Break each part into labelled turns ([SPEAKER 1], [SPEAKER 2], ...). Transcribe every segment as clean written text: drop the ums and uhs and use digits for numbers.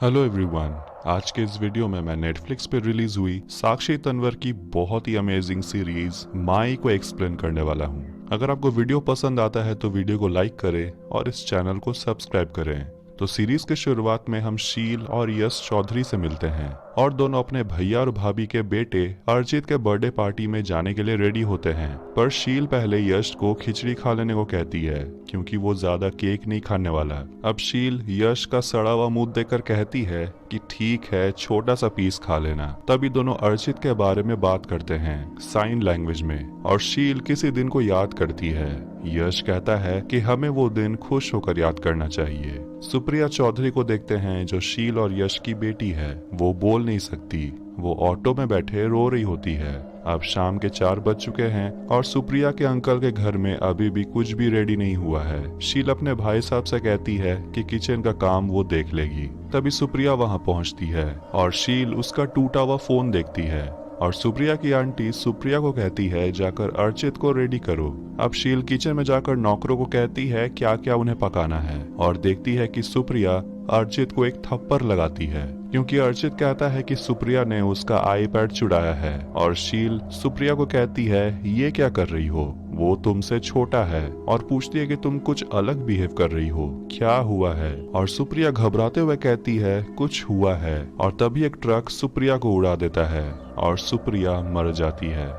[SPEAKER 1] Hello everyone. आज के इस वीडियो में मैं नेटफ्लिक्स पे रिलीज हुई साक्षी तन्वर की बहुत ही अमेजिंग सीरीज माई को एक्सप्लेन करने वाला हूँ। अगर आपको वीडियो पसंद आता है तो वीडियो को लाइक करें और इस चैनल को सब्सक्राइब करें। तो सीरीज की शुरुआत में हम शील और यश चौधरी से मिलते हैं और दोनों अपने भैया और भाभी के बेटे अर्चित के बर्थडे पार्टी में जाने के लिए रेडी होते हैं। पर शील पहले यश को खिचड़ी खा लेने को कहती है क्योंकि वो ज्यादा केक नहीं खाने वाला। अब शील यश का सड़ा हुआ मुंह देखकर कहती है कि ठीक है, छोटा सा पीस खा लेना। तभी दोनों अर्चित के बारे में बात करते हैं साइन लैंग्वेज में और शील किसी दिन को याद करती है। यश कहता है कि हमें वो दिन खुश होकर याद करना चाहिए। सुप्रिया चौधरी को देखते हैं जो शील और यश की बेटी है। वो बोल नहीं सकती, वो ऑटो में बैठे रो रही होती है। अब शाम के 4 बज चुके हैं और सुप्रिया के अंकल के घर में अभी भी कुछ भी रेडी नहीं हुआ है। शील अपने भाई साहब से कहती है कि किचन का काम वो देख लेगी। तभी सुप्रिया वहां पहुंचती है और शील उसका टूटा हुआ फोन देखती है और सुप्रिया की आंटी सुप्रिया को कहती है जाकर अर्चित को रेडी करो। अब शील किचन में जाकर नौकरों को कहती है क्या क्या उन्हें पकाना है और देखती है कि सुप्रिया अर्चित को एक थप्पड़ लगाती है क्योंकि अर्चित कहता है कि सुप्रिया ने उसका आईपैड चुराया है। और शील सुप्रिया को कहती है ये क्या कर रही हो, वो तुमसे छोटा है, और पूछती है कि तुम कुछ अलग बिहेव कर रही हो, क्या हुआ है। और सुप्रिया घबराते हुए कहती है कुछ हुआ है। और तभी एक ट्रक सुप्रिया को उड़ा देता है और सुप्रिया मर जाती है।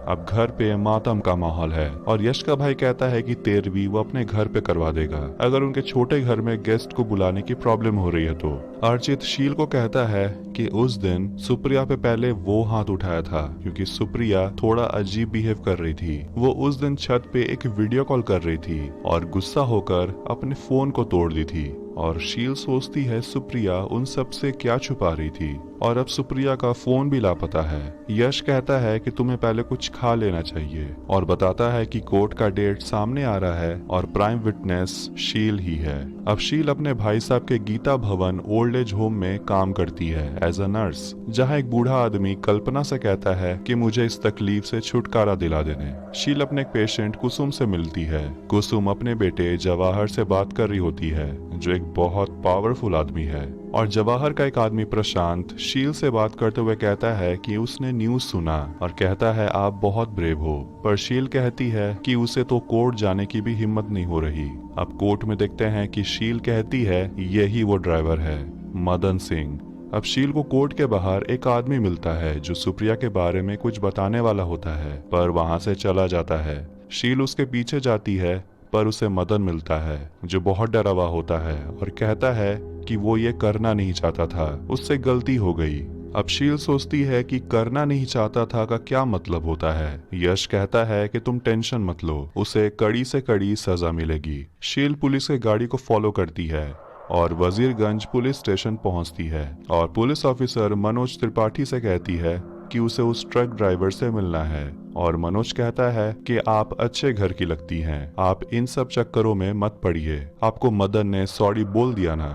[SPEAKER 1] अब घर पे मातम का माहौल है और यश का भाई कहता है कि 13वीं वो अपने घर पे करवा देगा अगर उनके छोटे घर में गेस्ट को बुलाने की प्रॉब्लम हो रही है तो। अर्चित शील को कहता है कि उस दिन सुप्रिया पे पहले वो हाथ उठाया था क्योंकि सुप्रिया थोड़ा अजीब बिहेव कर रही थी। वो उस दिन छत पे एक वीडियो कॉल कर रही थी और गुस्सा होकर अपने फोन को तोड़ दी थी। और शील सोचती है सुप्रिया उन सब से क्या छुपा रही थी और अब सुप्रिया का फोन भी लापता है। यश कहता है कि तुम्हें पहले कुछ खा लेना चाहिए और बताता है कि कोर्ट का डेट सामने आ रहा है और प्राइम विटनेस शील ही है। अब शील अपने भाई साहब के गीता भवन ओल्ड एज होम में काम करती है एज अ नर्स, जहाँ एक बूढ़ा आदमी कल्पना से कहता है कि मुझे इस तकलीफ से छुटकारा दिला देने। शील अपने एक पेशेंट कुसुम से मिलती है। कुसुम अपने बेटे जवाहर से बात कर रही होती है जो एक बहुत पावरफुल आदमी है। और जवाहर का एक आदमी प्रशांत शील से बात करते हुए कहता है कि उसने न्यूज सुना और कहता है आप बहुत ब्रेव हो। पर शील कहती है कि उसे तो कोर्ट जाने की भी हिम्मत नहीं हो रही। अब कोर्ट में देखते हैं कि शील कहती है यही वो ड्राइवर है, मदन सिंह। अब शील को कोर्ट के बाहर एक आदमी मिलता है जो सुप्रिया के बारे में कुछ बताने वाला होता है पर वहां से चला जाता है। शील उसके पीछे जाती है पर उसे मदन मिलता है जो बहुत डरा हुआ होता है और कहता है कि वो ये करना नहीं चाहता था, उससे गलती हो गई। अब शील सोचती है कि करना नहीं चाहता था का क्या मतलब होता है। यश कहता है कि तुम टेंशन मत लो, उसे कड़ी से कड़ी सजा मिलेगी। शील पुलिस की गाड़ी को फॉलो करती है और वजीरगंज पुलिस स्टेशन पहुंचती है और पुलिस ऑफिसर मनोज त्रिपाठी से कहती है कि उसे उस ट्रक ड्राइवर से मिलना है। और मनोज कहता है कि आप अच्छे घर की लगती हैं, आप इन सब चक्करों में मत पड़िए, आपको मदन ने सॉरी बोल दिया ना,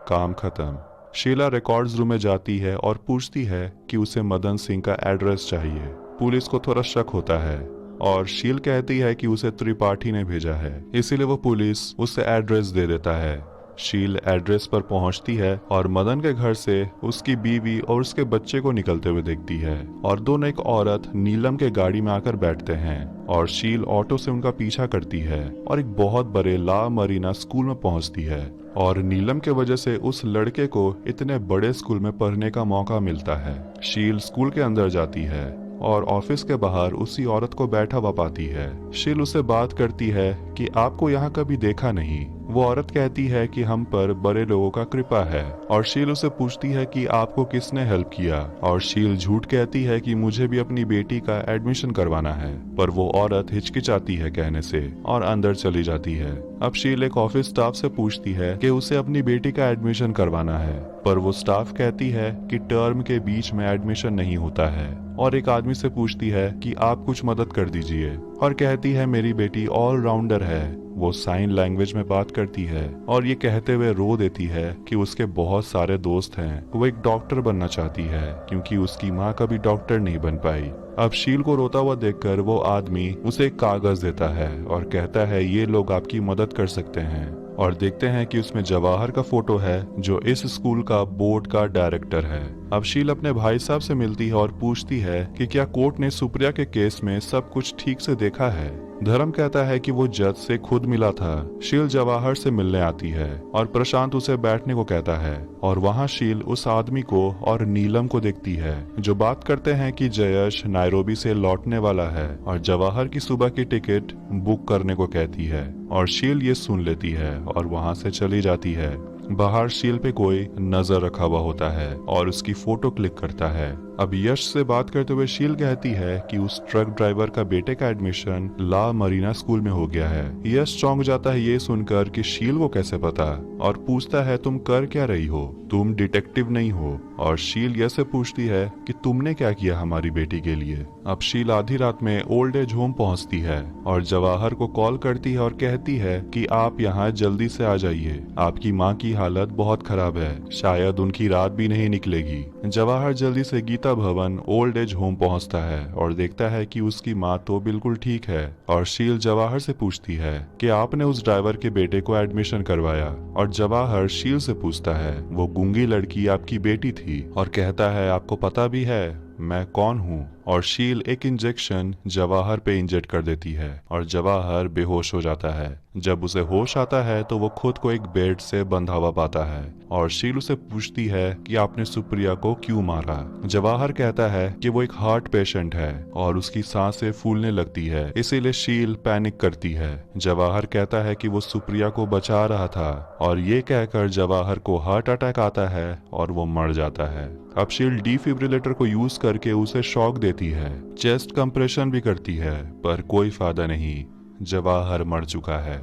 [SPEAKER 1] काम खत्म। शीला रिकॉर्ड्स रूम में जाती है और पूछती है कि उसे मदन सिंह का एड्रेस चाहिए। पुलिस को थोड़ा शक होता है और शील कहती है कि उसे त्रिपाठी ने भेजा है, इसीलिए वो पुलिस उसे एड्रेस दे देता है। शील एड्रेस पर पहुंचती है और मदन के घर से उसकी बीवी और उसके बच्चे को निकलते हुए देखती है और दोनों एक औरत नीलम के गाड़ी में आकर बैठते हैं और शील ऑटो से उनका पीछा करती है और एक बहुत बड़े ला मरीना स्कूल में पहुंचती है। और नीलम के वजह से उस लड़के को इतने बड़े स्कूल में पढ़ने का मौका मिलता है। शील स्कूल के अंदर जाती है और ऑफिस के बाहर उसी औरत को बैठा हुआ पाती है। शील उसे बात करती है कि आपको यहाँ कभी देखा नहीं। वो औरत कहती है कि हम पर बड़े लोगों का कृपा है और शील उसे पूछती है कि आपको किसने हेल्प किया। और शील झूठ कहती है कि मुझे भी अपनी बेटी का एडमिशन करवाना है, पर वो औरत हिचकिचाती है कहने से और अंदर चली जाती है। अब शील एक ऑफिस स्टाफ से पूछती है कि उसे अपनी बेटी का एडमिशन करवाना है, पर वो स्टाफ कहती है कि टर्म के बीच में एडमिशन नहीं होता है। और एक आदमी से पूछती है कि आप कुछ मदद कर दीजिए और कहती है मेरी बेटी ऑलराउंडर है, वो साइन लैंग्वेज में बात करती है और ये कहते हुए रो देती है कि उसके बहुत सारे दोस्त हैं, वो एक डॉक्टर बनना चाहती है क्योंकि उसकी माँ कभी डॉक्टर नहीं बन पाई। अब शील को रोता हुआ देखकर वो आदमी उसे एक कागज देता है और कहता है ये लोग आपकी मदद कर सकते हैं। और देखते हैं कि उसमें जवाहर का फोटो है जो इस स्कूल का बोर्ड का डायरेक्टर है। अब शील अपने भाई साहब से मिलती है और पूछती है कि क्या कोर्ट ने सुप्रिया के केस में सब कुछ ठीक से देखा है। धर्म कहता है कि वो जज से खुद मिला था। शील जवाहर से मिलने आती है और प्रशांत उसे बैठने को कहता है और वहाँ शील उस आदमी को और नीलम को देखती है जो बात करते हैं कि जयश नायरोबी से लौटने वाला है और जवाहर की सुबह की टिकट बुक करने को कहती है और शील ये सुन लेती है और वहाँ से चली जाती है। बाहर शील पे कोई नजर रखा हुआ होता है और उसकी फोटो क्लिक करता है। अब यश से बात करते हुए शील कहती है कि उस ट्रक ड्राइवर का बेटे का एडमिशन ला मरीना स्कूल में हो गया है। यश चौंक जाता है ये सुनकर कि शील को कैसे पता और पूछता है तुम कर क्या रही हो, तुम डिटेक्टिव नहीं हो। और शील यश से पूछती है कि तुमने क्या किया हमारी बेटी के लिए। अब शील आधी रात में ओल्ड एज होम पहुंचती है और जवाहर को कॉल करती है और कहती है कि आप यहाँ जल्दी से आ जाइए, आपकी माँ की हालत बहुत खराब है, शायद उनकी रात भी नहीं निकलेगी। जवाहर जल्दी से गीता भवन ओल्ड एज होम पहुंचता है और देखता है कि उसकी माँ तो बिल्कुल ठीक है। और शील जवाहर से पूछती है कि आपने उस ड्राइवर के बेटे को एडमिशन करवाया। और जवाहर शील से पूछता है वो गूंगी लड़की आपकी बेटी थी और कहता है आपको पता भी है मैं कौन हूँ। और शील एक इंजेक्शन जवाहर पे इंजेक्ट कर देती है और जवाहर बेहोश हो जाता है। जब उसे होश आता है तो वो खुद को एक बेड से बंधा हुआ पाता है और शील उसे पूछती है कि आपने सुप्रिया को क्यों मारा। जवाहर कहता है कि वो एक हार्ट पेशेंट है और उसकी सांसें फूलने लगती है, इसीलिए शील पैनिक करती है। जवाहर कहता है कि वो सुप्रिया को बचा रहा था और ये कहकर जवाहर को हार्ट अटैक आता है और वो मर जाता है। अब शील डिफिब्रिलेटर को यूज करके उसे शॉक देती है, चेस्ट कंप्रेशन भी करती है, पर कोई फायदा नहीं, जवाहर मर चुका है।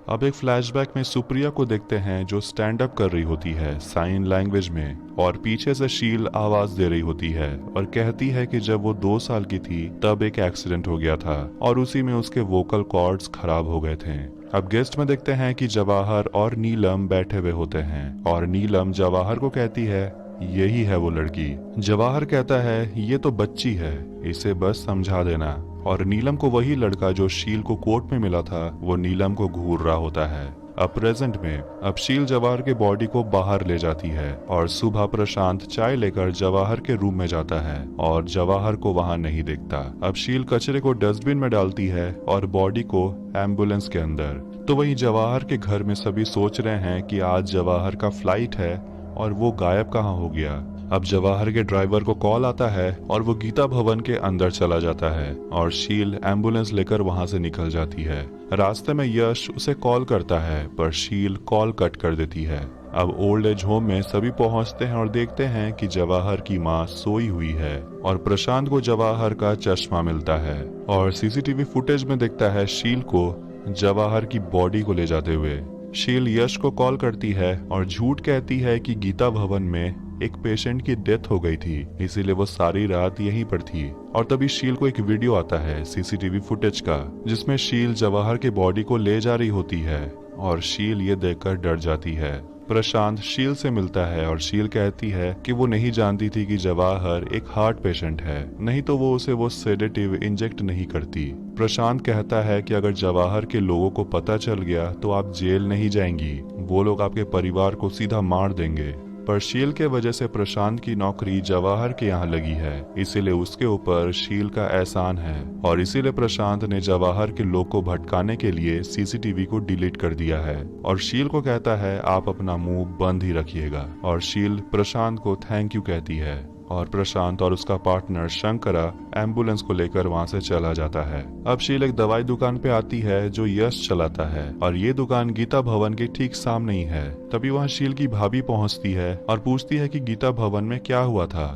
[SPEAKER 1] अब एक फ्लैशबैक में सुप्रिया को देखते हैं जो स्टैंड अप कर रही होती है साइन लैंग्वेज में और पीछे से शील आवाज दे रही होती है और कहती है कि जब वो 2 साल की थी तब एक एक्सीडेंट हो गया था और उसी में उसके वोकल कॉर्ड्स खराब हो गए थे। अब गेस्ट में देखते हैं कि जवाहर और नीलम बैठे हुए होते हैं और नीलम जवाहर को कहती है यही है वो लड़की। जवाहर कहता है ये तो बच्ची है, इसे बस समझा देना। और नीलम को वही लड़का जो शील को कोर्ट में मिला था वो नीलम को घूर रहा होता है। अब प्रेजेंट में अब शील जवाहर के बॉडी को बाहर ले जाती है और सुबह प्रशांत चाय लेकर जवाहर के रूम में जाता है और जवाहर को वहां नहीं देखता। अब शील कचरे को डस्टबिन में डालती है और बॉडी को एम्बुलेंस के अंदर। तो वहीं जवाहर के घर में सभी सोच रहे हैं कि आज जवाहर का फ्लाइट है और वो गायब कहाँ हो गया। अब जवाहर के ड्राइवर को कॉल आता है और वो गीता भवन के अंदर चला जाता है और शील एम्बुलेंस लेकर वहां से निकल जाती है। रास्ते में यश उसे कॉल करता है पर शील कॉल कट कर देती है। अब ओल्ड एज होम में सभी पहुंचते हैं और देखते हैं कि जवाहर की माँ सोई हुई है और प्रशांत को जवाहर का चश्मा मिलता है और सीसीटीवी फुटेज में दिखता है शील को जवाहर की बॉडी को ले जाते हुए। शील यश को कॉल करती है और झूठ कहती है कि गीता भवन में एक पेशेंट की डेथ हो गई थी, इसीलिए वो सारी रात यहीं पर थी। और तभी शील को एक वीडियो आता है सीसीटीवी फुटेज का जिसमें शील जवाहर के बॉडी को ले जा रही होती है और शील ये देखकर डर जाती है। प्रशांत शील से मिलता है और शील कहती है कि वो नहीं जानती थी कि जवाहर एक हार्ट पेशेंट है, नहीं तो वो उसे वो सेडेटिव इंजेक्ट नहीं करती। प्रशांत कहता है कि अगर जवाहर के लोगों को पता चल गया तो आप जेल नहीं जाएंगी, वो लोग आपके परिवार को सीधा मार देंगे। पर शील के वजह से प्रशांत की नौकरी जवाहर के यहाँ लगी है, इसीलिए उसके ऊपर शील का एहसान है और इसीलिए प्रशांत ने जवाहर के लोग को भटकाने के लिए सीसीटीवी को डिलीट कर दिया है। और शील को कहता है आप अपना मुंह बंद ही रखिएगा और शील प्रशांत को थैंक यू कहती है और प्रशांत और उसका पार्टनर शंकरा एम्बुलेंस को लेकर वहां से चला जाता है। अब शील एक दवाई दुकान पे आती है जो यश चलाता है और ये दुकान गीता भवन के ठीक सामने ही है। तभी वहां शील की भाभी पहुंचती है और पूछती है कि गीता भवन में क्या हुआ था,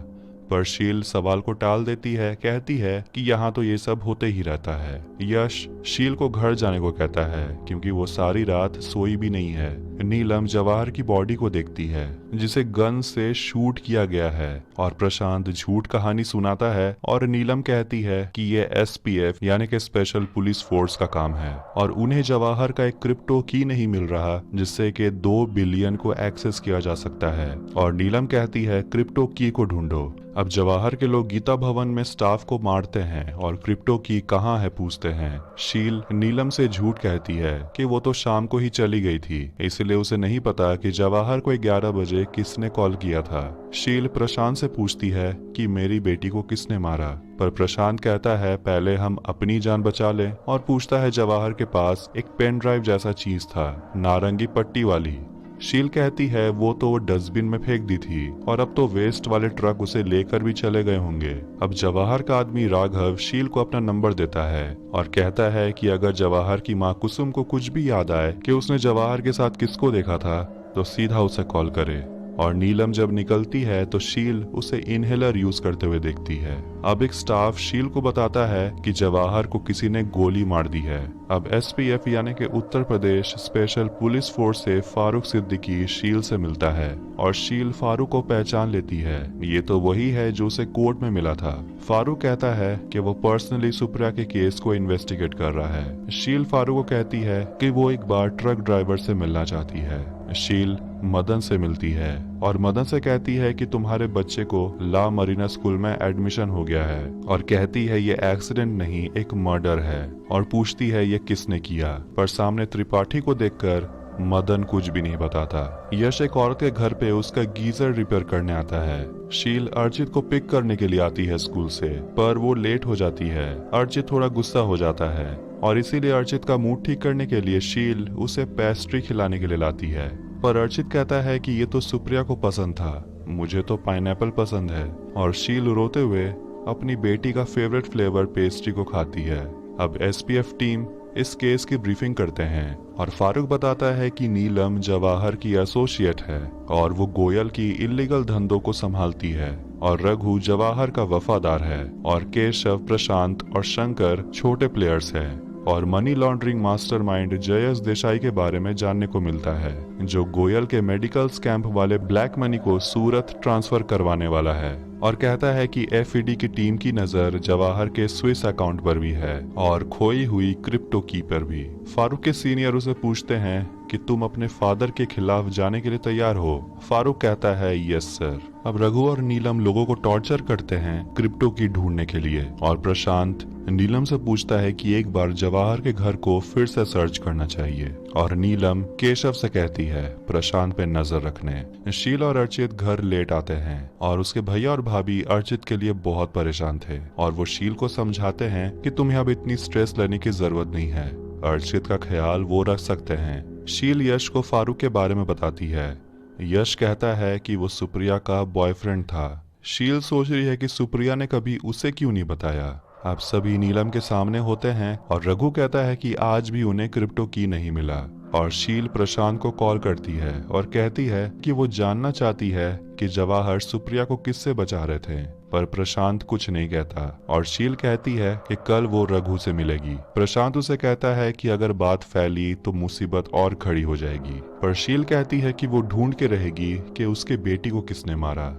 [SPEAKER 1] पर शील सवाल को टाल देती है, कहती है कि यहाँ तो ये सब होते ही रहता है। यश शील को घर जाने को कहता है क्योंकि वो सारी रात सोई भी नहीं है। नीलम जवाहर की बॉडी को देखती है जिसे गन से शूट किया गया है और प्रशांत झूठ कहानी सुनाता है और नीलम कहती है कि ये SPF यानी कि स्पेशल पुलिस फोर्स का काम है और उन्हें जवाहर का एक क्रिप्टो की नहीं मिल रहा जिससे कि 2 बिलियन को एक्सेस किया जा सकता है। और नीलम कहती है क्रिप्टो की को ढूंढो। अब जवाहर के लोग गीता भवन में स्टाफ को मारते हैं और क्रिप्टो की कहाँ है पूछते हैं। शील नीलम से झूठ कहती है कि वो तो शाम को ही चली गई थी, इसलिए उसे नहीं पता कि जवाहर को 11 बजे किसने कॉल किया था। शील प्रशांत से पूछती है कि मेरी बेटी को किसने मारा, पर प्रशांत कहता है पहले हम अपनी जान बचा लें और पूछता है जवाहर के पास एक पेन ड्राइव जैसा चीज था, नारंगी पट्टी वाली। शील कहती है वो तो डस्टबिन में फेंक दी थी और अब तो वेस्ट वाले ट्रक उसे लेकर भी चले गए होंगे। अब जवाहर का आदमी राघव शील को अपना नंबर देता है और कहता है कि अगर जवाहर की माँ कुसुम को कुछ भी याद आए कि उसने जवाहर के साथ किसको देखा था तो सीधा उसे कॉल करे। और नीलम जब निकलती है तो शील उसे इनहेलर यूज करते हुए देखती है। अब एक स्टाफ शील को बताता है कि जवाहर को किसी ने गोली मार दी है। अब एसपीएफ यानी कि Uttar Pradesh special police force से फारूक सिद्दीकी शील से मिलता है और शील फारूक को पहचान लेती है। ये तो वही है जो उसे कोर्ट में मिला था। फारूक कहता है कि वो पर्सनली सुप्रिया के केस को इन्वेस्टिगेट कर रहा है। शील फारूक को कहती है कि वो एक बार ट्रक ड्राइवर से मिलना चाहती है। शील मदन से मिलती है और मदन से कहती है कि तुम्हारे बच्चे को ला मरीना स्कूल में एडमिशन हो गया है और कहती है ये एक्सीडेंट नहीं एक मर्डर है और पूछती है ये किसने किया, पर सामने त्रिपाठी को देखकर मदन कुछ भी नहीं बताता। यश एक औरत के घर पे उसका गीजर रिपेयर करने आता है। शील अर्चित को पिक करने के लिए आती है स्कूल से, पर वो लेट हो जाती है। अर्चित थोड़ा गुस्सा हो जाता है और इसीलिए अर्चित का मूड ठीक करने के लिए शील उसे पेस्ट्री खिलाने के लिए लाती है, पर अर्चित कहता है कि ये तो सुप्रिया को पसंद था, मुझे तो पाइनएप्पल पसंद है। और शील रोते हुए अपनी बेटी का फेवरेट फ्लेवर पेस्ट्री को खाती है। अब एसपीएफ टीम इस केस की ब्रीफिंग करते हैं और फारूक बताता है कि नीलम जवाहर की एसोसिएट है और वो गोयल की इलीगल धंधों को संभालती है और रघु जवाहर का वफादार है और केशव, प्रशांत और शंकर छोटे प्लेयर्स हैं और money laundering mastermind Jayesh Desai के बारे में जानने को मिलता है जो गोयल के मेडिकल स्कैम वाले ब्लैक मनी को सूरत ट्रांसफर करवाने वाला है और कहता है कि एफईडी की टीम की नजर जवाहर के स्विस अकाउंट पर भी है और खोई हुई क्रिप्टो की पर भी। फारूक के सीनियर उसे पूछते हैं कि तुम अपने फादर के खिलाफ जाने के लिए तैयार हो। फारूक कहता है यस सर। अब रघु और नीलम लोगों को टॉर्चर करते हैं क्रिप्टो की ढूंढने के लिए और प्रशांत नीलम से पूछता है कि एक बार जवाहर के घर को फिर से सर्च करना चाहिए और नीलम केशव से कहती है प्रशांत पे नजर रखने। शील और अर्चित घर लेट आते हैं और उसके भैया और भाभी अर्चित के लिए बहुत परेशान थे और वो शील को समझाते हैं कि तुम्हें अब इतनी स्ट्रेस लेने की जरूरत नहीं है, अर्चित का ख्याल वो रख सकते हैं। शील यश को फारूक के बारे में बताती है। यश कहता है कि वो सुप्रिया का बॉयफ्रेंड था। शील सोच रही है कि सुप्रिया ने कभी उसे क्यों नहीं बताया। अब सभी नीलम के सामने होते हैं और रघु कहता है कि आज भी उन्हें क्रिप्टो की नहीं मिला और शील प्रशांत को कॉल करती है और कहती है कि वो जानना चाहती है कि जवाहर सुप्रिया को किससे बचा रहे थे, पर प्रशांत कुछ नहीं कहता और शील कहती है कि कल वो रघु से मिलेगी। प्रशांत उसे कहता है कि अगर बात फैली तो मुसीबत और खड़ी हो जाएगी, पर शील कहती है कि वो ढूंढ के रहेगी कि उसके बेटी को किसने मारा।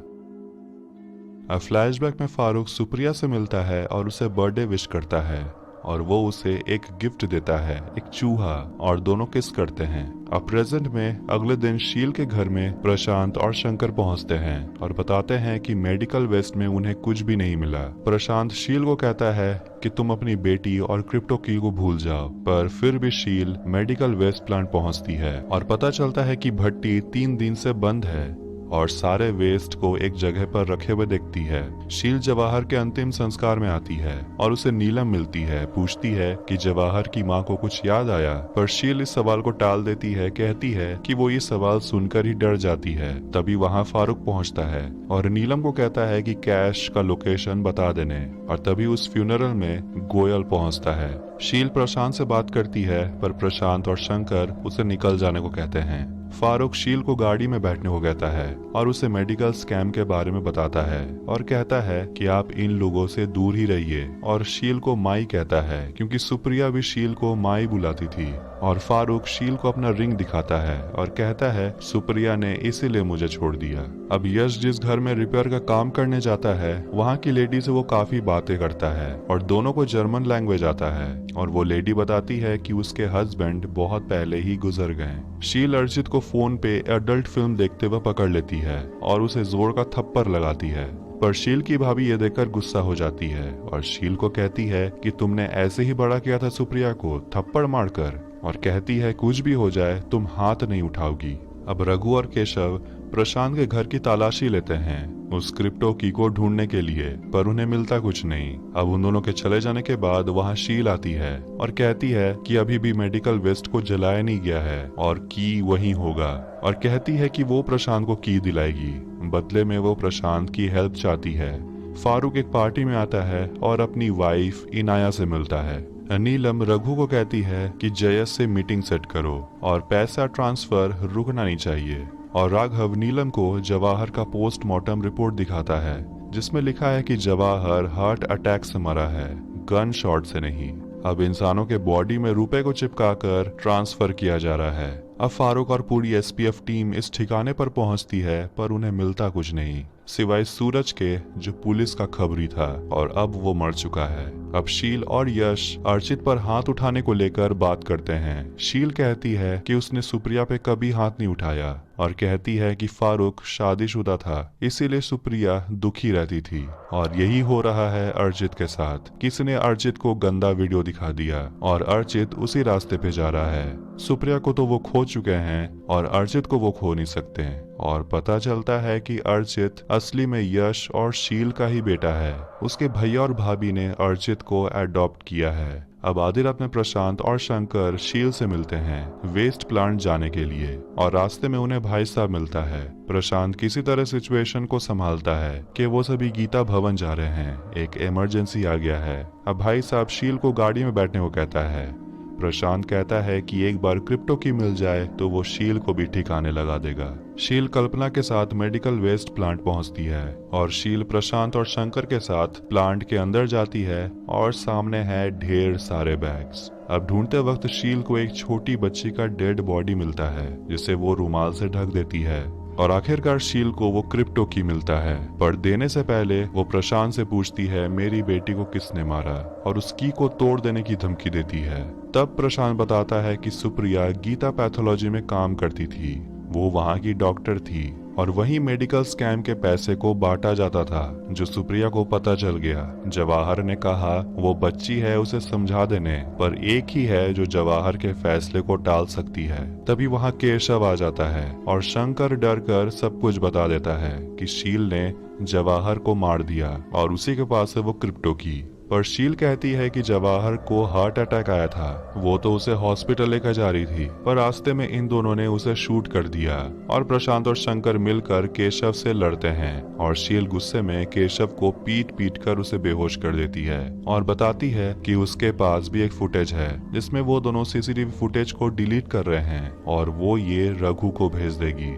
[SPEAKER 1] अब फ्लैशबैक में फारूक सुप्रिया से मिलता है और उसे बर्थडे विश करता है और वो उसे एक गिफ्ट देता है, एक चूहा, और दोनों किस करते हैं। अब प्रेजेंट में अगले दिन शील के घर में प्रशांत और शंकर पहुंचते हैं और बताते हैं कि मेडिकल वेस्ट में उन्हें कुछ भी नहीं मिला। प्रशांत शील को कहता है कि तुम अपनी बेटी और क्रिप्टो की को भूल जाओ, पर फिर भी शील मेडिकल वेस्ट प्लांट पहुंचती है और पता चलता है कि भट्टी 3 दिन से बंद है और सारे वेस्ट को एक जगह पर रखे हुए देखती है। शील जवाहर के अंतिम संस्कार में आती है और उसे नीलम मिलती है, पूछती है कि जवाहर की माँ को कुछ याद आया, पर शील इस सवाल को टाल देती है, कहती है कि वो ये सवाल सुनकर ही डर जाती है। तभी वहाँ फारूक पहुँचता है और नीलम को कहता है कि कैश का लोकेशन बता देने, और तभी उस फ्यूनरल में गोयल पहुँचता है। शील प्रशांत से बात करती है, पर प्रशांत और शंकर उसे निकल जाने को कहते हैं। फारूक शील को गाड़ी में बैठने को कहता है और उसे मेडिकल स्कैम के बारे में बताता है और कहता है कि आप इन लोगों से दूर ही रहिए, और शील को माई कहता है क्योंकि सुप्रिया भी शील को माई बुलाती थी। और फारूक शील को अपना रिंग दिखाता है और कहता है सुप्रिया ने इसीलिए मुझे छोड़ दिया। अब यश जिस घर में रिपेयर का काम करने जाता है वहाँ की लेडी से वो काफी बातें करता है और दोनों को जर्मन लैंग्वेज आता है और वो लेडी बताती है कि उसके हस्बैंड बहुत पहले ही गुजर गए। शील अर्चित को फोन पे एडल्ट फिल्म देखते हुए पकड़ लेती है और उसे जोर का थप्पड़ लगाती है। पर शील की भाभी ये देखकर गुस्सा हो जाती है और शील को कहती है कि तुमने ऐसे ही बड़ा किया था सुप्रिया को थप्पड़ मारकर, और कहती है कुछ भी हो जाए तुम हाथ नहीं उठाओगी। अब रघु और केशव प्रशांत के घर की तलाशी लेते हैं उस क्रिप्टो की को ढूंढने के लिए, पर उन्हें मिलता कुछ नहीं। अब उन दोनों के चले जाने के बाद वहां शील आती है और कहती है कि अभी भी मेडिकल वेस्ट को जलाया नहीं गया है और की वहीं होगा, और कहती है कि वो प्रशांत को की दिलाएगी। बदले में वो प्रशांत की हेल्प चाहती है। फारूक एक पार्टी में आता है और अपनी वाइफ इनाया से मिलता है। नीलम रघु को कहती है कि जयस से मीटिंग सेट करो और पैसा ट्रांसफर रुकना नहीं चाहिए, और राघव नीलम को जवाहर का पोस्टमार्टम रिपोर्ट दिखाता है जिसमें लिखा है कि जवाहर हार्ट अटैक से मरा है, गन शॉट से नहीं। अब इंसानों के बॉडी में रुपए को चिपकाकर ट्रांसफर किया जा रहा है। अब फारूक और पूरी एसपीएफ टीम इस ठिकाने पर पहुंचती है, पर उन्हें मिलता कुछ नहीं सिवाय सूरज के जो पुलिस का खबरी था और अब वो मर चुका है। अब शील और यश अर्चित पर हाथ उठाने को लेकर बात करते हैं। शील कहती है कि उसने सुप्रिया पे कभी हाथ नहीं उठाया और कहती है कि फारूक शादीशुदा था, इसीलिए सुप्रिया दुखी रहती थी। और यही हो रहा है अर्चित के साथ। किसी ने अर्चित को गंदा वीडियो दिखा दिया और अर्चित उसी रास्ते पे जा रहा है। सुप्रिया को तो वो खो चुके हैं और अर्चित को वो खो नहीं सकते, और पता चलता है कि अर्चित असली में यश और शील का ही बेटा है। उसके भैया और भाभी ने अर्चित को अडॉप्ट किया है। अब आधी रात में प्रशांत और शंकर शील से मिलते हैं वेस्ट प्लांट जाने के लिए, और रास्ते में उन्हें भाई साहब मिलता है। प्रशांत किसी तरह सिचुएशन को संभालता है कि वो सभी गीता भवन जा रहे हैं, एक इमरजेंसी आ गया है। अब भाई साहब शील को गाड़ी में बैठने को कहता है। प्रशांत कहता है कि एक बार क्रिप्टो की मिल जाए तो वो शील को भी ठिकाने लगा देगा। शील कल्पना के साथ मेडिकल वेस्ट प्लांट पहुंचती है और शील प्रशांत और शंकर के साथ प्लांट के अंदर जाती है और सामने है ढेर सारे बैग्स। अब ढूंढते वक्त शील को एक छोटी बच्ची का डेड बॉडी मिलता है जिसे वो रुमाल से ढक देती है, और आखिरकार शील को वो क्रिप्टो की मिलता है। पर देने से पहले वो प्रशांत से पूछती है मेरी बेटी को किसने मारा, और उस की को तोड़ देने की धमकी देती है। तब प्रशांत बताता है कि सुप्रिया गीता पैथोलॉजी में काम करती थी, वो वहाँ की डॉक्टर थी और वही मेडिकल स्कैम के पैसे को बांटा जाता था, जो सुप्रिया को पता चल गया। जवाहर ने कहा वो बच्ची है उसे समझा देने, पर एक ही है जो जवाहर के फैसले को टाल सकती है। तभी वहाँ केशव आ जाता है और शंकर डर कर सब कुछ बता देता है कि शील ने जवाहर को मार दिया और उसी के पास है वो क्रिप्टो की। पर शील कहती है कि जवाहर को हार्ट अटैक आया था, वो तो उसे हॉस्पिटल लेकर जा रही थी, पर रास्ते में इन दोनों ने उसे शूट कर दिया। और प्रशांत और शंकर मिलकर केशव से लड़ते हैं और शील गुस्से में केशव को पीट पीट कर उसे बेहोश कर देती है और बताती है कि उसके पास भी एक फुटेज है जिसमें वो दोनों सीसीटीवी फुटेज को डिलीट कर रहे हैं और वो ये रघु को भेज देगी।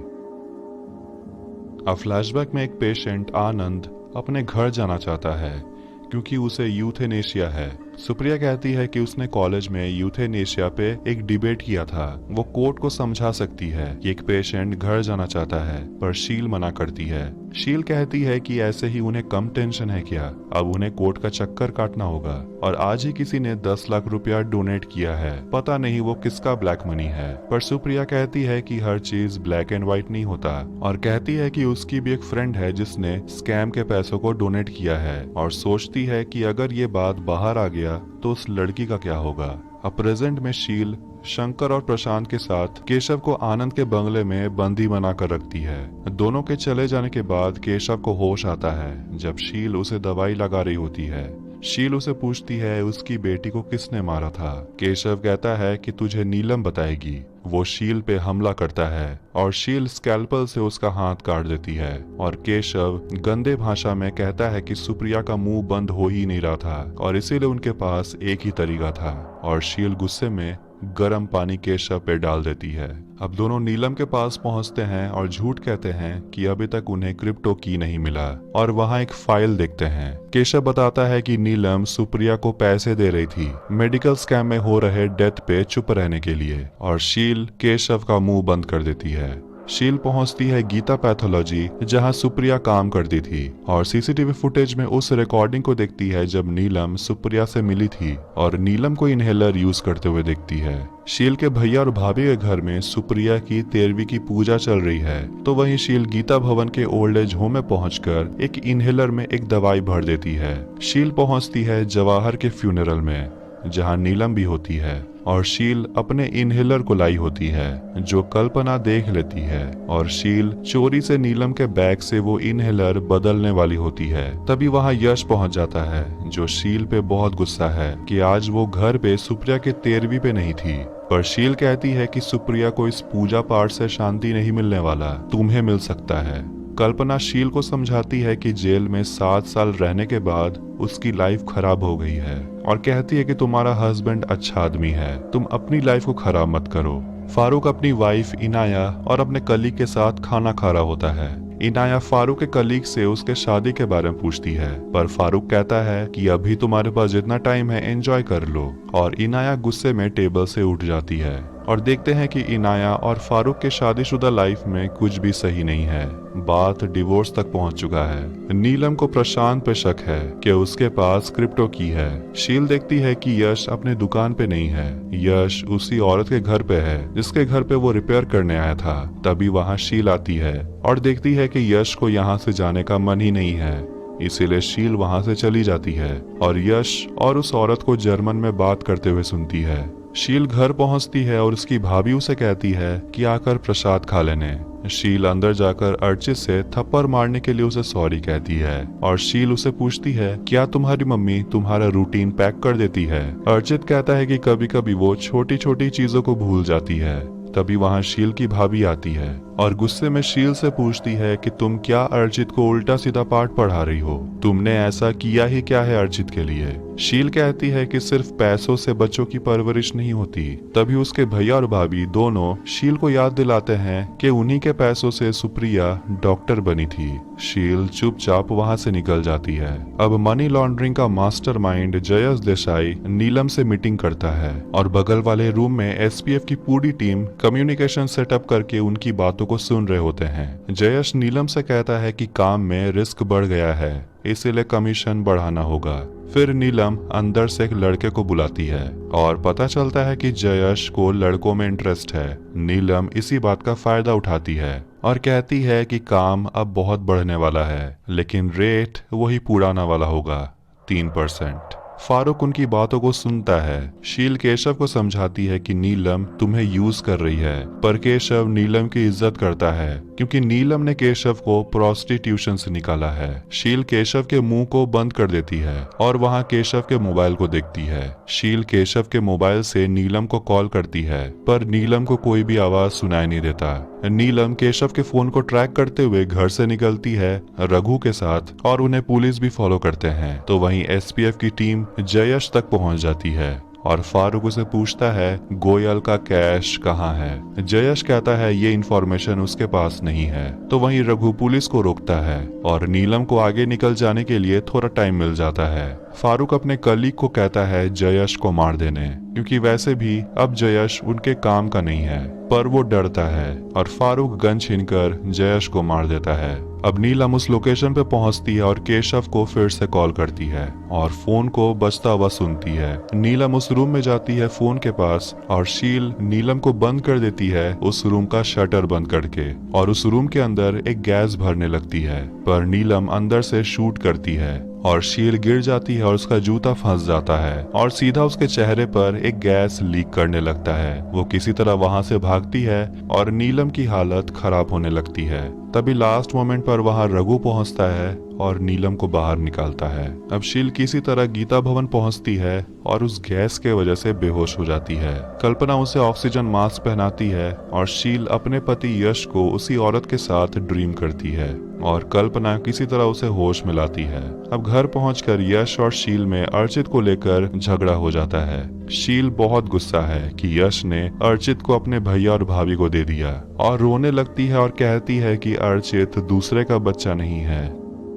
[SPEAKER 1] अब फ्लैशबैक में एक पेशेंट आनंद अपने घर जाना चाहता है क्योंकि उसे यूथेनेशिया है। सुप्रिया कहती है कि उसने कॉलेज में यूथेनेशिया पे एक डिबेट किया था, वो कोर्ट को समझा सकती है कि एक पेशेंट घर जाना चाहता है, पर शील मना करती है। शील कहती है कि ऐसे ही उन्हें कम टेंशन है क्या, अब उन्हें कोर्ट का चक्कर काटना होगा। और आज ही किसी ने 10 लाख रुपया डोनेट किया है, पता नहीं वो किसका ब्लैक मनी है। पर सुप्रिया कहती है कि हर चीज ब्लैक एंड व्हाइट नहीं होता, और कहती है कि उसकी भी एक फ्रेंड है जिसने स्कैम के पैसों को डोनेट किया है, और सोचती है कि अगर ये बात बाहर आ गया तो उस लड़की का क्या होगा। अब प्रेजेंट में शील शंकर और प्रशांत के साथ केशव को आनंद के बंगले में बंदी बनाकर रखती है। दोनों के चले जाने के बाद केशव को होश आता है जब शील उसे दवाई लगा रही होती है। शील उसे पूछती है उसकी बेटी को किसने मारा था। केशव कहता है कि तुझे नीलम बताएगी। वो शील पे हमला करता है और शील स्कैल्पल से उसका हाथ काट देती है, और केशव गंदे भाषा में कहता है कि सुप्रिया का मुंह बंद हो ही नहीं रहा था और इसीलिए उनके पास एक ही तरीका था, और शील गुस्से में गर्म पानी केशव पे डाल देती है। अब दोनों नीलम के पास पहुंचते हैं और झूठ कहते हैं कि अभी तक उन्हें क्रिप्टो की नहीं मिला, और वहां एक फाइल देखते हैं। केशव बताता है कि नीलम सुप्रिया को पैसे दे रही थी मेडिकल स्कैम में हो रहे डेथ पे चुप रहने के लिए, और शील केशव का मुंह बंद कर देती है। शील पहुंचती है गीता पैथोलॉजी जहां सुप्रिया काम करती थी और सीसीटीवी फुटेज में उस रिकॉर्डिंग को देखती है जब नीलम सुप्रिया से मिली थी और नीलम को इनहेलर यूज करते हुए देखती है। शील के भैया और भाभी के घर में सुप्रिया की 13वीं की पूजा चल रही है तो वहीं शील गीता भवन के ओल्ड एज होम में पहुंचकर एक इनहेलर में एक दवाई भर देती है। शील पहुंचती है जवाहर के फ्यूनरल में जहां नीलम भी होती है और शील अपने इनहेलर को लाई होती है जो कल्पना देख लेती है और शील चोरी से नीलम के बैग से वो इनहेलर बदलने वाली होती है। तभी वहां यश पहुंच जाता है जो शील पे बहुत गुस्सा है कि आज वो घर पे सुप्रिया के 13वीं पे नहीं थी, पर शील कहती है कि सुप्रिया को इस पूजा पाठ से शांति नहीं मिलने वाला, तुम्हें मिल सकता है। कल्पना शील को समझाती है कि जेल में 7 साल रहने के बाद उसकी लाइफ खराब हो गई है और कहती है कि तुम्हारा हस्बैंड अच्छा आदमी है, तुम अपनी लाइफ को खराब मत करो। फारूक अपनी वाइफ इनाया और अपने कलीग के साथ खाना खा रहा होता है। इनाया फारूक के कलीग से उसके शादी के बारे में पूछती है पर फारूक कहता है कि अभी तुम्हारे पास जितना टाइम है एंजॉय कर लो और इनाया गुस्से में टेबल से उठ जाती है और देखते हैं कि इनाया और फारूक के शादीशुदा लाइफ में कुछ भी सही नहीं है, बात डिवोर्स तक पहुंच चुका है। नीलम को प्रशांत पे शक है कि उसके पास क्रिप्टो की है। शील देखती है कि यश अपने दुकान पे नहीं है, यश उसी औरत के घर पे है जिसके घर पे वो रिपेयर करने आया था। तभी वहां शील आती है और देखती है कि यश को यहाँ से जाने का मन ही नहीं है, इसीलिए शील वहां से चली जाती है और यश और उस औरत को जर्मन में बात करते हुए सुनती है। शील घर पहुंचती है और उसकी भाभी उसे कहती है कि आकर प्रसाद खा लेने। शील अंदर जाकर अर्चित से थप्पड़ मारने के लिए उसे सॉरी कहती है और शील उसे पूछती है क्या तुम्हारी मम्मी तुम्हारा रूटीन पैक कर देती है। अर्चित कहता है कि कभी कभी वो छोटी छोटी चीजों को भूल जाती है। तभी वहां शील की भाभी आती है और गुस्से में शील से पूछती है कि तुम क्या अर्चित को उल्टा सीधा पाठ पढ़ा रही हो, तुमने ऐसा किया ही क्या है अर्चित के लिए। शील कहती है कि सिर्फ पैसों से बच्चों की परवरिश नहीं होती। तभी उसके भैया और भाभी दोनों शील को याद दिलाते हैं कि उन्हीं के पैसों से सुप्रिया डॉक्टर बनी थी। शील चुपचाप वहां से निकल जाती है। अब मनी लॉन्ड्रिंग का मास्टरमाइंड जयस देसाई नीलम से मीटिंग करता है और बगल वाले रूम में एसपीएफ की पूरी टीम कम्युनिकेशन सेटअप करके उनकी बातों को सुन रहे होते हैं। जयश नीलम से कहता है कि काम में रिस्क बढ़ गया है, इसीलिए कमीशन बढ़ाना होगा। फिर नीलम अंदर से एक लड़के को बुलाती है और पता चलता है कि जयश को लड़कों में इंटरेस्ट है। नीलम इसी बात का फायदा उठाती है और कहती है कि काम अब बहुत बढ़ने वाला है, लेकिन रेट वही पुराना वाला होगा, 3%। फारूक उनकी बातों को सुनता है। शील केशव को समझाती है कि नीलम तुम्हें यूज कर रही है, पर केशव नीलम की इज्जत करता है क्योंकि नीलम ने केशव को प्रोस्टिट्यूशन से निकाला है। शील केशव के मुंह को बंद कर देती है और वहां केशव के मोबाइल को देखती है। शील केशव के मोबाइल से नीलम को कॉल करती है पर नीलम को कोई भी आवाज सुनाई नहीं देता। नीलम केशव के फोन को ट्रैक करते हुए घर से निकलती है रघु के साथ और उन्हें पुलिस भी फॉलो करते हैं। तो वहीं एसपीएफ की टीम जयश तक पहुंच जाती है और फारूक उसे पूछता है गोयल का कैश कहाँ है। जयश कहता है ये इन्फॉर्मेशन उसके पास नहीं है। तो वहीं रघु पुलिस को रोकता है और नीलम को आगे निकल जाने के लिए थोड़ा टाइम मिल जाता है। फारूक अपने कलीग को कहता है जयश को मार देने, क्योंकि वैसे भी अब जयश उनके काम का नहीं है, पर वो डरता है और फारूक गन छीनकर जयश को मार देता है। अब नीलम उस लोकेशन पे पहुंचती है और केशव को फिर से कॉल करती है और फोन को बजता हुआ सुनती है। नीलम उस रूम में जाती है फोन के पास और शील नीलम को बंद कर देती है उस रूम का शटर बंद करके और उस रूम के अंदर एक गैस भरने लगती है, पर नीलम अंदर से शूट करती है और शील गिर जाती है और उसका जूता फंस जाता है और सीधा उसके चेहरे पर एक गैस लीक करने लगता है। वो किसी तरह वहां से भागती है और नीलम की हालत खराब होने लगती है। तभी लास्ट मोमेंट पर वहां रघु पहुंचता है और नीलम को बाहर निकालता है। अब शील किसी तरह गीता भवन पहुंचती है और उस गैस के वजह से बेहोश हो जाती है। कल्पना उसे ऑक्सीजन मास्क पहनाती है और शील अपने पति यश को उसी औरत के साथ ड्रीम करती है और कल्पना किसी तरह उसे होश में लाती है। अब घर पहुंचकर यश और शील में अर्चित को लेकर झगड़ा हो जाता है। शील बहुत गुस्सा है कि यश ने अर्चित को अपने भैया और भाभी को दे दिया और रोने लगती है और कहती है कि अर्चित दूसरे का बच्चा नहीं है,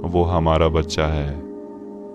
[SPEAKER 1] वो हमारा बच्चा है।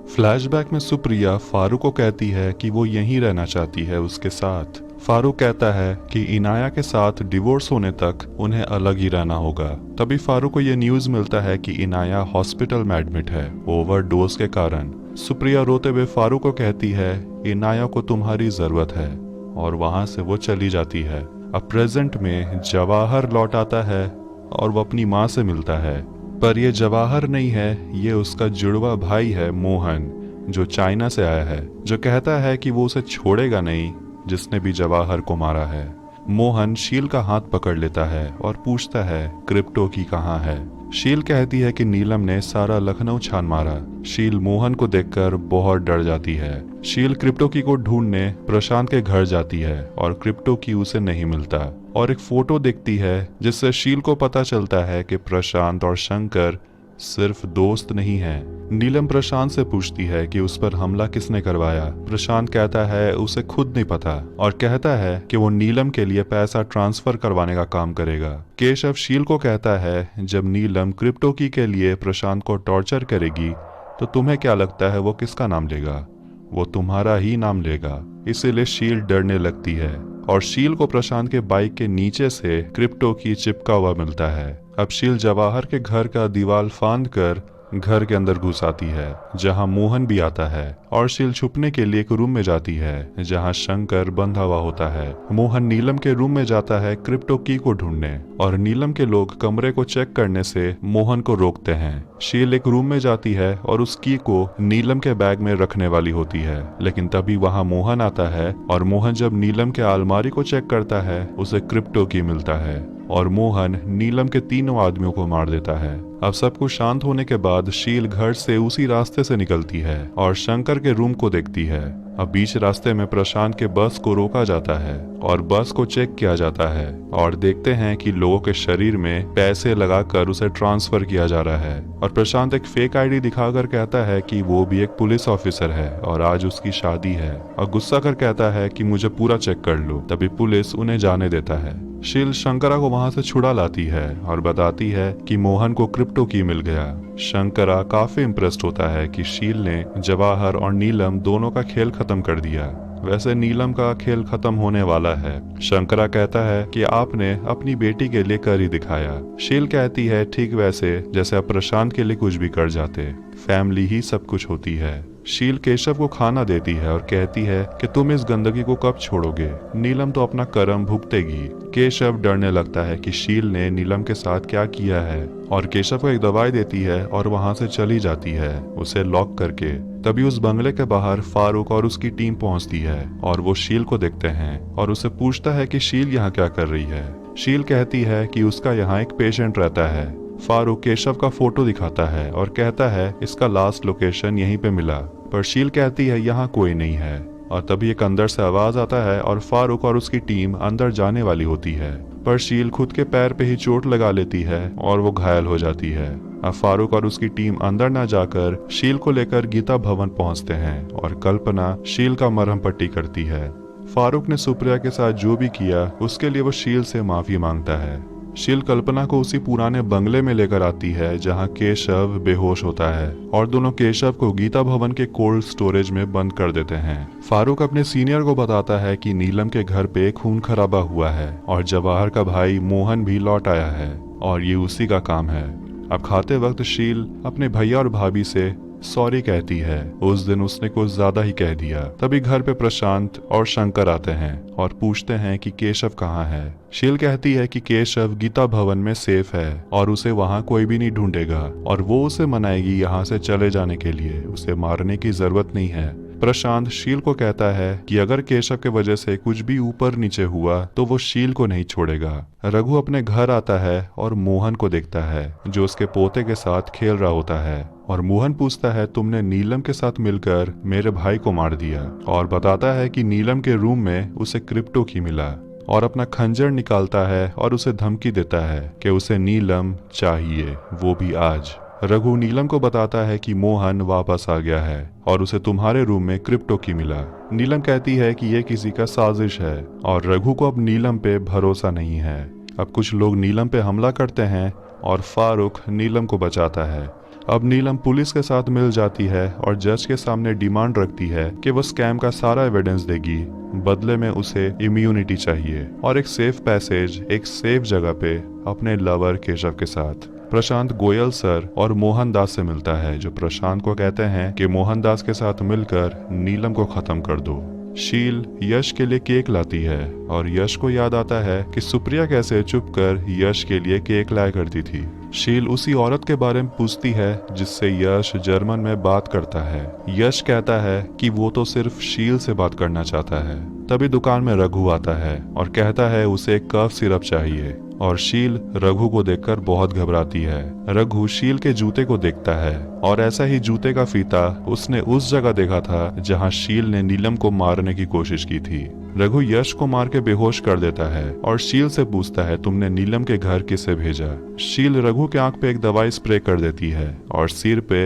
[SPEAKER 1] फ्लैशबैक में सुप्रिया फारूक को कहती है कि वो यहीं रहना चाहती है उसके साथ। फारूक कहता है कि इनाया के साथ डिवोर्स होने तक उन्हें अलग ही रहना होगा। तभी फारूक को ये न्यूज़ मिलता है कि इनाया हॉस्पिटल में एडमिट है ओवरडोज के कारण। सुप्रिया रोते हुए फारूक को कहती है इनाया को तुम्हारी ज़रूरत है, और वहाँ से वो चली जाती है। अब प्रेजेंट में जवाहर लौट आता है और वो अपनी माँ से मिलता है, पर ये जवाहर नहीं है, ये उसका जुड़वा भाई है मोहन, जो चाइना से आया है, जो कहता है कि वो उसे छोड़ेगा नहीं जिसने भी जवाहर को मारा है। मोहन शील का हाथ पकड़ लेता है और पूछता है क्रिप्टो की कहाँ है। शील कहती है कि नीलम ने सारा लखनऊ छान मारा। शील मोहन को देखकर बहुत डर जाती है। शील क्रिप्टो की को ढूंढने प्रशांत के घर जाती है और क्रिप्टो की उसे नहीं मिलता, और एक फोटो देखती है जिससे शील को पता चलता है कि प्रशांत और शंकर सिर्फ दोस्त नहीं हैं। नीलम प्रशांत से पूछती है कि उस पर हमला किसने करवाया। प्रशांत कहता है उसे खुद नहीं पता, और कहता है कि वो नीलम के लिए पैसा ट्रांसफर करवाने का काम करेगा। केशव शील को कहता है जब नीलम क्रिप्टो की के लिए प्रशांत को टॉर्चर करेगी तो तुम्हें क्या लगता है वो किसका नाम लेगा? वो तुम्हारा ही नाम लेगा। इसीलिए शील डरने लगती है, और शील को प्रशांत के बाइक के नीचे से क्रिप्टो की चिपका हुआ मिलता है। अब शील जवाहर के घर का दीवार फांद कर घर के अंदर घुस आती है, जहां मोहन भी आता है, और शील छुपने के लिए एक रूम में जाती है जहां शंकर बंधा हुआ होता है। मोहन नीलम के रूम में जाता है क्रिप्टो की को ढूंढने, और नीलम के लोग कमरे को चेक करने से मोहन को रोकते हैं। शील एक रूम में जाती है और उस की को नीलम के बैग में रखने वाली होती है, लेकिन तभी वहां मोहन आता है, और मोहन जब नीलम के अलमारी को चेक करता है उसे क्रिप्टो की मिलता है, और मोहन नीलम के तीनों आदमियों को मार देता है। अब सब कुछ शांत होने के बाद शील घर से उसी रास्ते से निकलती है और शंकर के रूम को देखती है। अब बीच रास्ते में प्रशांत के बस को रोका जाता है और बस को चेक किया जाता है, और देखते हैं कि लोगों के शरीर में पैसे लगाकर उसे ट्रांसफर किया जा रहा है। और प्रशांत एक फेक आईडी दिखाकर कहता है कि वो भी एक पुलिस ऑफिसर है और आज उसकी शादी है, और गुस्सा कर कहता है कि मुझे पूरा चेक कर लो। तभी पुलिस उन्हें जाने देता है। शील शंकरा को वहां से छुड़ा लाती है और बताती है कि मोहन को क्रिप्टो की मिल गया। शंकरा काफी इम्प्रेस्ड होता है कि शील ने जवाहर और नीलम दोनों का खेल खत्म कर दिया। वैसे नीलम का खेल खत्म होने वाला है। शंकरा कहता है कि आपने अपनी बेटी के लिए कर ही दिखाया। शील कहती है ठीक वैसे जैसे आप प्रशांत के लिए कुछ भी कर जाते, फैमिली ही सब कुछ होती है। शील केशव को खाना देती है और कहती है कि तुम इस गंदगी को कब छोड़ोगे, नीलम तो अपना कर्म भुगतेगी। केशव डरने लगता है कि शील ने नीलम के साथ क्या किया है, और केशव को एक दवाई देती है और वहां से चली जाती है उसे लॉक करके। तभी उस बंगले के बाहर फारूक और उसकी टीम पहुंचती है, और वो शील को देखते हैं और उसे पूछता है कि शील यहाँ क्या कर रही है। शील कहती है कि उसका यहाँ एक पेशेंट रहता है। फारूक केशव का फोटो दिखाता है और कहता है इसका लास्ट लोकेशन यहीं पे मिला, पर शील कहती है यहाँ कोई नहीं है। और तभी एक अंदर से आवाज आता है और फारूक और उसकी टीम अंदर जाने वाली होती है, पर शील खुद के पैर पे ही चोट लगा लेती है और वो घायल हो जाती है। अब फारूक और उसकी टीम अंदर न जाकर शील को लेकर गीता भवन पहुंचते हैं, और कल्पना शील का मरहम पट्टी करती है। फारूक ने सुप्रिया के साथ जो भी किया उसके लिए वो शील से माफी मांगता है। शील कल्पना को उसी पुराने बंगले में लेकर आती है जहां केशव बेहोश होता है, और दोनों केशव को गीता भवन के कोल्ड स्टोरेज में बंद कर देते हैं। फारूक अपने सीनियर को बताता है कि नीलम के घर पे खून खराबा हुआ है और जवाहर का भाई मोहन भी लौट आया है और ये उसी का काम है। अब खाते वक्त शील अपने भैया और भाभी से सॉरी कहती है, उस दिन उसने कुछ ज्यादा ही कह दिया। तभी घर पे प्रशांत और शंकर आते हैं और पूछते हैं कि केशव कहाँ है। शील कहती है कि केशव गीता भवन में सेफ है और उसे वहाँ कोई भी नहीं ढूंढेगा, और वो उसे मनाएगी यहाँ से चले जाने के लिए, उसे मारने की जरूरत नहीं है। प्रशांत शील को कहता है कि अगर केशव के वजह से कुछ भी ऊपर नीचे हुआ तो वो शील को नहीं छोड़ेगा। रघु अपने घर आता है और मोहन को देखता है जो उसके पोते के साथ खेल रहा होता है, और मोहन पूछता है तुमने नीलम के साथ मिलकर मेरे भाई को मार दिया, और बताता है कि नीलम के रूम में उसे क्रिप्टो की मिला, और अपना खंजर निकालता है और उसे धमकी देता है कि उसे नीलम चाहिए, वो भी आज। रघु नीलम को बताता है कि मोहन वापस आ गया है और उसे तुम्हारे रूम में क्रिप्टो की मिला। नीलम कहती है कि यह किसी का साजिश है, और रघु को अब नीलम पे भरोसा नहीं है। अब कुछ लोग नीलम पे हमला करते हैं और फारूक नीलम को बचाता है। अब नीलम पुलिस के साथ मिल जाती है और जज के सामने डिमांड रखती है कि वो स्कैम का सारा एविडेंस देगी। बदले में उसे इम्यूनिटी चाहिए और एक सेफ पैसेज, एक सेफ जगह पे अपने लवर केशव के साथ। प्रशांत गोयल सर और मोहन दास से मिलता है, जो प्रशांत को कहते हैं कि मोहन दास के साथ मिलकर नीलम को खत्म कर दो। शील यश के लिए केक लाती है और यश को याद आता है कि सुप्रिया कैसे चुपकर यश के लिए केक लाया करती थी। शील उसी औरत के बारे में पूछती है जिससे यश जर्मन में बात करता है। यश कहता है कि वो तो सिर्फ शील से बात करना चाहता है। तभी दुकान में रघु आता है और कहता है उसे कफ सिरप चाहिए और शील रघु को देखकर बहुत घबराती है। रघु शील के जूते को देखता है और ऐसा ही जूते का फीता उसने उस जगह देखा था जहां शील ने नीलम को मारने की कोशिश की थी। रघु यश को मार के बेहोश कर देता है और शील से पूछता है तुमने नीलम के घर किसे भेजा। शील रघु के आंख पे एक दवाई स्प्रे कर देती है और सिर पे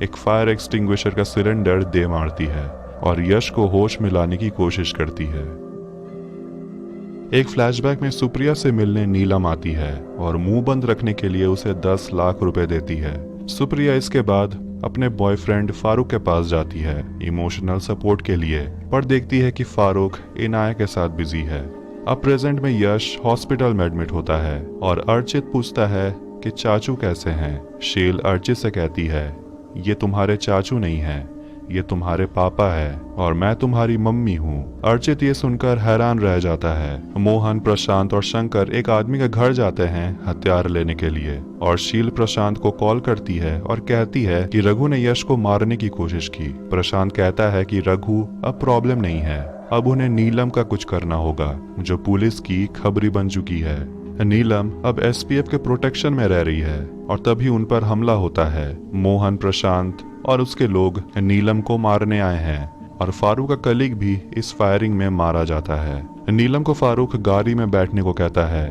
[SPEAKER 1] एक फायर एक्सटिंग्विशर का सिलेंडर दे मारती है और यश को होश में लाने की कोशिश करती है। एक फ्लैशबैक में सुप्रिया से मिलने नीलम आती है और मुंह बंद रखने के लिए उसे 10 लाख रुपए देती है। सुप्रिया इसके बाद अपने बॉयफ्रेंड फारूक के पास जाती है इमोशनल सपोर्ट के लिए, पर देखती है कि फारूक इनाया के साथ बिजी है। अब प्रेजेंट में यश हॉस्पिटल में एडमिट होता है और अर्चित पूछता है कि चाचू कैसे हैं। शील अर्चित से कहती है ये तुम्हारे चाचू नहीं हैं, ये तुम्हारे पापा है और मैं तुम्हारी मम्मी हूँ। अर्चित ये सुनकर हैरान रह जाता है। मोहन, प्रशांत और शंकर एक आदमी के घर जाते हैं हथियार लेने के लिए और शील प्रशांत को कॉल करती है और कहती है कि रघु ने यश को मारने की कोशिश की। प्रशांत कहता है कि रघु अब प्रॉब्लम नहीं है, अब उन्हें नीलम का कुछ करना होगा जो पुलिस की खबरी बन चुकी है। नीलम अब एसपीएफ के प्रोटेक्शन में रह रही है और तभी उन पर हमला होता है। मोहन, प्रशांत और उसके लोग नीलम को मारने आए हैं और फारूक का कलीग भी इस फायरिंग में मारा जाता है। नीलम को फारूक गाड़ी में बैठने को कहता है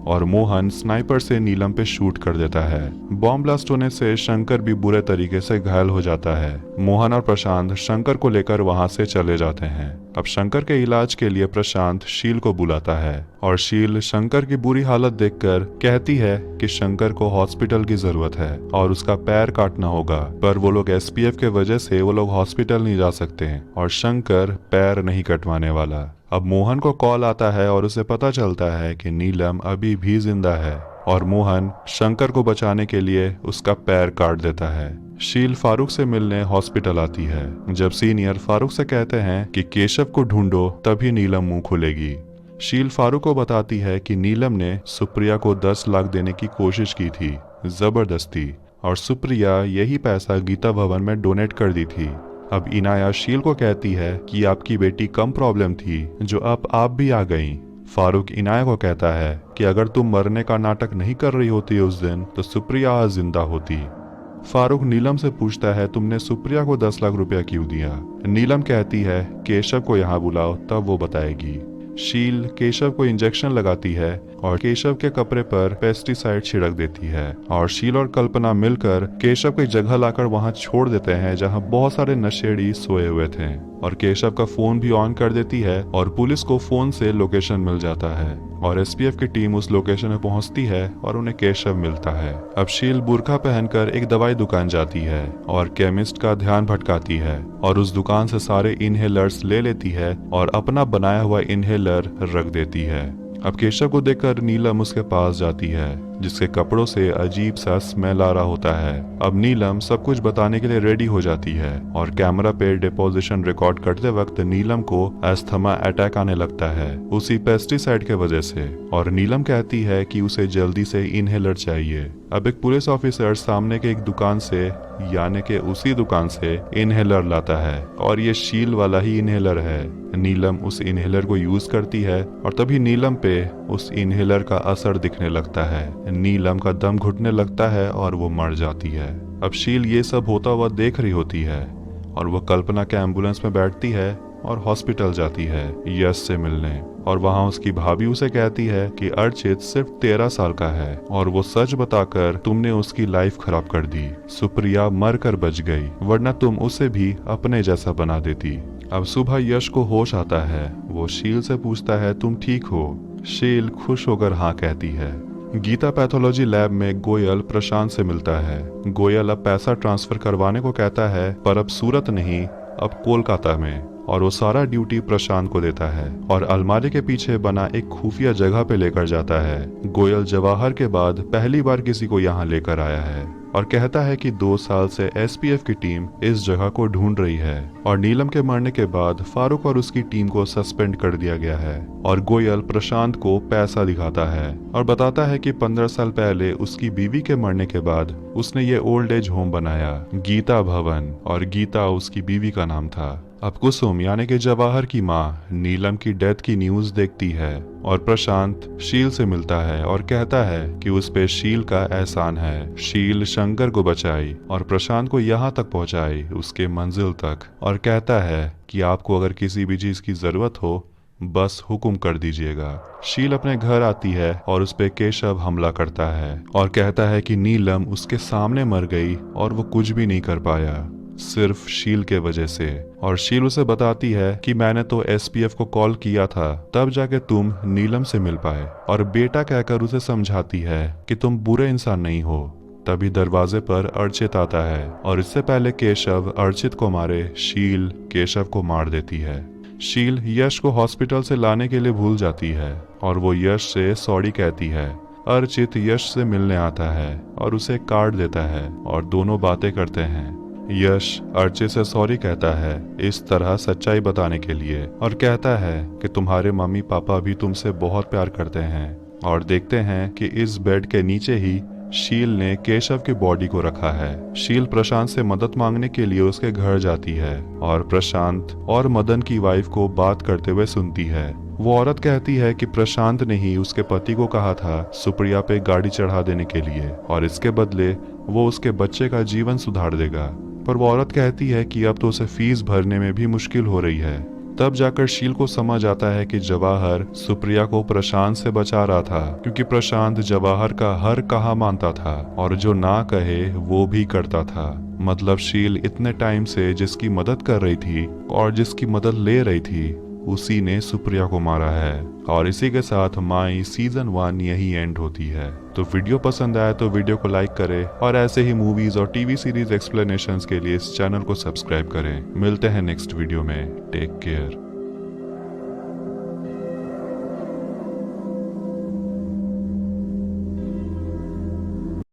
[SPEAKER 1] और मोहन स्नाइपर से नीलम पे शूट कर देता है। बॉम्ब ब्लास्ट होने से शंकर भी बुरे तरीके से घायल हो जाता है। मोहन और प्रशांत शंकर को लेकर वहां से चले जाते हैं। अब शंकर के इलाज के लिए प्रशांत शील को बुलाता है और शील शंकर की बुरी हालत देखकर कहती है कि शंकर को हॉस्पिटल की जरूरत है और उसका पैर काटना होगा, पर वो लोग एसपीएफ के वजह से वो लोग हॉस्पिटल नहीं जा सकते और शंकर पैर नहीं कटवाने वाला। अब मोहन को कॉल आता है और उसे पता चलता है कि नीलम अभी भी जिंदा है और मोहन शंकर को बचाने के लिए उसका पैर काट देता है। शील फारूक से मिलने हॉस्पिटल आती है। जब सीनियर फारूक से कहते हैं कि केशव को ढूंढो तभी नीलम मुंह खुलेगी। शील फारूक को बताती है कि नीलम ने सुप्रिया को 10 लाख देने की कोशिश की थी जबरदस्ती और सुप्रिया यही पैसा गीता भवन में डोनेट कर दी थी। अब इनाया शील को कहती है कि आपकी बेटी कम प्रॉब्लम थी जो अब आप भी आ गई। फारूक इनाया को कहता है कि अगर तुम मरने का नाटक नहीं कर रही होती उस दिन तो सुप्रिया आज जिंदा होती। फारूक नीलम से पूछता है तुमने सुप्रिया को 10 लाख रुपया क्यों दिया। नीलम कहती है केशव को यहाँ बुलाओ तब वो बताएगी। शील केशव को इंजेक्शन लगाती है और केशव के कपड़े पर पेस्टिसाइड छिड़क देती है और शील और कल्पना मिलकर केशव को एक जगह लाकर वहां छोड़ देते हैं जहां बहुत सारे नशेड़ी सोए हुए थे और केशव का फोन भी ऑन कर देती है और पुलिस को फोन से लोकेशन मिल जाता है और एसपीएफ की टीम उस लोकेशन में पहुंचती है और उन्हें केशव मिलता है। अब शील बुर्का पहनकर एक दवाई दुकान जाती है और केमिस्ट का ध्यान भटकाती है और उस दुकान से सारे इनहेलर्स ले लेती है और अपना बनाया हुआ इनहेलर रख देती है। अब केशव को देखकर नीलम उसके पास जाती है जिसके कपड़ों से अजीब सा स्मेल आ रहा होता है। अब नीलम सब कुछ बताने के लिए रेडी हो जाती है और कैमरा पे डिपोजिशन रिकॉर्ड करते वक्त नीलम को अस्थमा अटैक आने लगता है उसी पेस्टिसाइड के वजह से और नीलम कहती है कि उसे जल्दी से इनहेलर चाहिए। अब एक पुलिस ऑफिसर सामने के एक दुकान से यानी के उसी दुकान से इनहेलर लाता है और ये शील वाला ही इनहेलर है। नीलम उस इनहेलर को यूज करती है और तभी नीलम पे उस इनहेलर का असर दिखने लगता है। नीलम का दम घुटने लगता है और वो मर जाती है। अब शील ये सब होता हुआ देख रही होती है और वो कल्पना के एम्बुलेंस में बैठती है और हॉस्पिटल जाती है यश से मिलने और वहाँ उसकी भाभी उसे कहती है कि अर्चित सिर्फ 13 साल का है और वो सच बताकर तुमने उसकी लाइफ खराब कर दी। सुप्रिया मर कर बच गई वरना तुम उसे भी अपने जैसा बना देती। अब सुबह यश को होश आता है। वो शील से पूछता है तुम ठीक हो। शील खुश होकर हाँ कहती है। गीता पैथोलॉजी लैब में गोयल प्रशांत से मिलता है। गोयल अब पैसा ट्रांसफर करवाने को कहता है, पर अब सूरत नहीं, अब कोलकाता में, और वो सारा ड्यूटी प्रशांत को देता है और अलमारी के पीछे बना एक खुफिया जगह पे लेकर जाता है। गोयल जवाहर के बाद पहली बार किसी को यहाँ लेकर आया है और कहता है कि 2 साल से एसपीएफ की टीम इस जगह को ढूंढ रही है और नीलम के मरने के बाद फारूक और उसकी टीम को सस्पेंड कर दिया गया है। और गोयल प्रशांत को पैसा दिखाता है और बताता है कि 15 साल पहले उसकी बीवी के मरने के बाद उसने ये ओल्ड एज होम बनाया, गीता भवन, और गीता उसकी बीवी का नाम था। अब कुसुम यानी कि जवाहर की माँ नीलम की डेथ की न्यूज देखती है और प्रशांत शील से मिलता है और कहता है कि उस पे शील का एहसान है। शील शंकर को बचाई और प्रशांत को यहाँ तक पहुँचाई, उसके मंजिल तक, और कहता है कि आपको अगर किसी भी चीज की जरूरत हो बस हुक्म कर दीजिएगा। शील अपने घर आती है और उस पे केशव हमला करता है और कहता है कि नीलम उसके सामने मर गई और वो कुछ भी नहीं कर पाया, सिर्फ शील के वजह से। और शील उसे बताती है कि मैंने तो एसपीएफ को कॉल किया था तब जाके तुम नीलम से मिल पाए, और बेटा कहकर उसे समझाती है कि तुम बुरे इंसान नहीं हो। तभी दरवाजे पर अर्चित आता है और इससे पहले केशव अर्चित को मारे शील केशव को मार देती है। शील यश को हॉस्पिटल से लाने के लिए भूल जाती है और वो यश से सॉरी कहती है। अर्चित यश से मिलने आता है और उसे कार्ड देता है और दोनों बातें करते हैं। यश अर्चित से सॉरी कहता है इस तरह सच्चाई बताने के लिए और कहता है कि तुम्हारे मम्मी पापा भी तुमसे बहुत प्यार करते हैं। और देखते हैं कि इस बेड के नीचे ही शील ने केशव की बॉडी को रखा है। शील प्रशांत से मदद मांगने के लिए उसके घर जाती है और प्रशांत और मदन की वाइफ को बात करते हुए सुनती है। वो औरत कहती है कि प्रशांत ने ही उसके पति को कहा था सुप्रिया पे गाड़ी चढ़ा देने के लिए और इसके बदले वो उसके बच्चे का जीवन सुधार देगा। पर वो औरत कहती है कि अब तो उसे फीस भरने में भी मुश्किल हो रही है। तब जाकर शील को समझ आता है कि जवाहर सुप्रिया को प्रशांत से बचा रहा था, क्योंकि प्रशांत जवाहर का हर कहा मानता था और जो ना कहे वो भी करता था। मतलब शील इतने टाइम से जिसकी मदद कर रही थी और जिसकी मदद ले रही थी उसी ने सुप्रिया को मारा है। और इसी के साथ माई सीजन 1 यही एंड होती है। तो वीडियो पसंद आया तो वीडियो को लाइक करें और ऐसे ही मूवीज और टीवी सीरीज एक्सप्लेनेशंस के लिए इस चैनल को सब्सक्राइब करें। मिलते हैं नेक्स्ट वीडियो में। Take care.